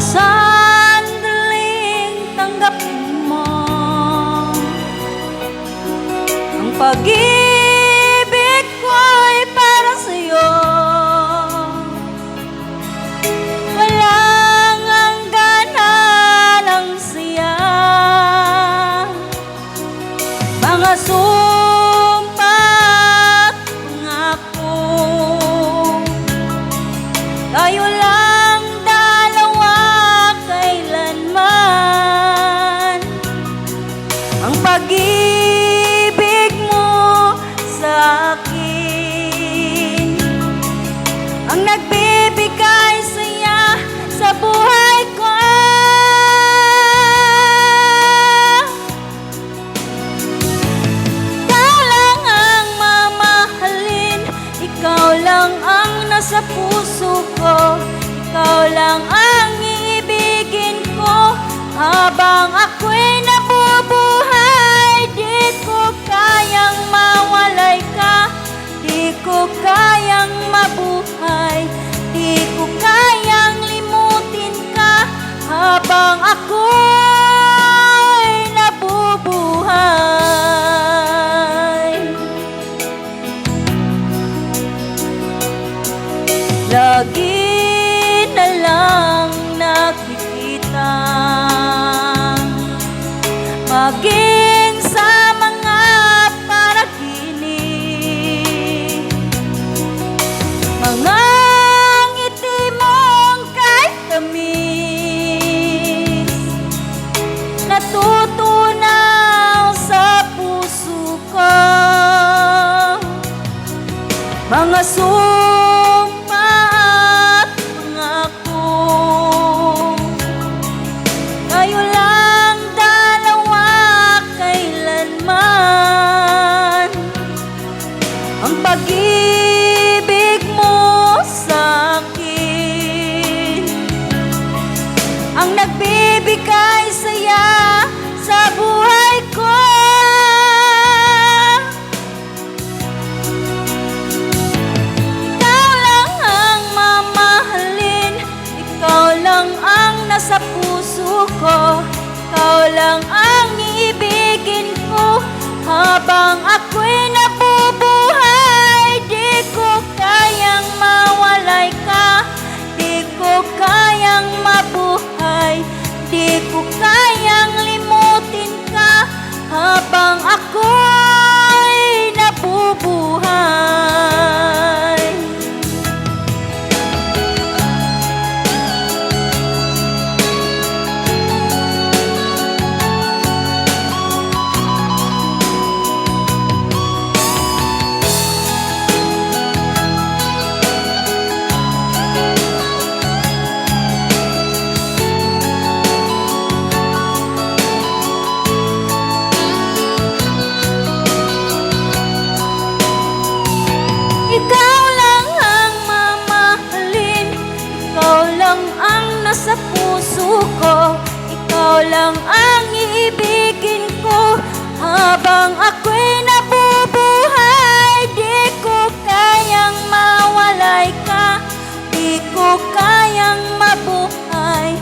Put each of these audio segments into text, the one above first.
sandaling tanggapin mo ang pag-ibig ko'y para sa'yo. Walang hangganan ang siya, mga sumpa at pangako. Tayo lang dalawa kailanman, ang pag-ibig mo sa akin ang nagbibigay saya sa buhay ko. Ikaw lang ang mamahalin, ikaw lang ang nasa puso ko, ikaw lang ang iibigin ko habang ako'y nabubuhay. Di ko kayang mawalay ka, di ko kayang mabuhay, di ko kayang limutin ka habang ako'y nabubuhay. Lagi na lang nakikita, maging sa mga panaginip, mga ngiti mong kahit tamis, natutunaw sa puso ko. Mga sumpa at pangako, tayo lang dalawa kailanman, ang pag-ibig mo sa akin ang nagbibigay saya sa buhay ko. Sa puso ko, ikaw lang ang iibigin ko habang ako'y nabubuhay. Di ko kayang mawalay ka, di ko kayang mabuhay, di ko kayang limutin ka habang ako'y nabubuhay. Ikaw lang ang mamahalin, ikaw lang ang nasa puso ko, ikaw lang ang iibigin ko habang ako'y nabubuhay. Di ko kayang mawalay ka, di ko kayang mabuhay,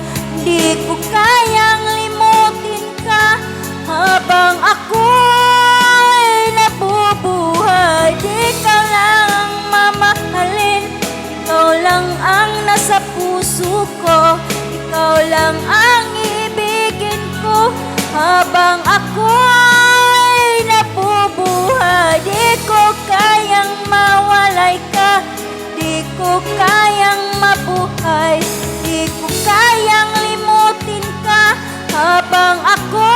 di ko kayang limutin ka habang ako'y nabubuhay. Di ka lang mamahalin, ikaw lang ang nasa puso ko, ikaw lang ang iibigin ko habang ako'y nabubuhay. Di ko kayang mawalay ka, di ko kayang mabuhay, di ko kayang limutin ka habang ako'y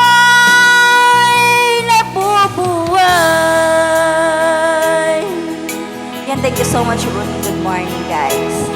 nabubuhay. Yan, thank you so much, Ruth. Good morning, guys.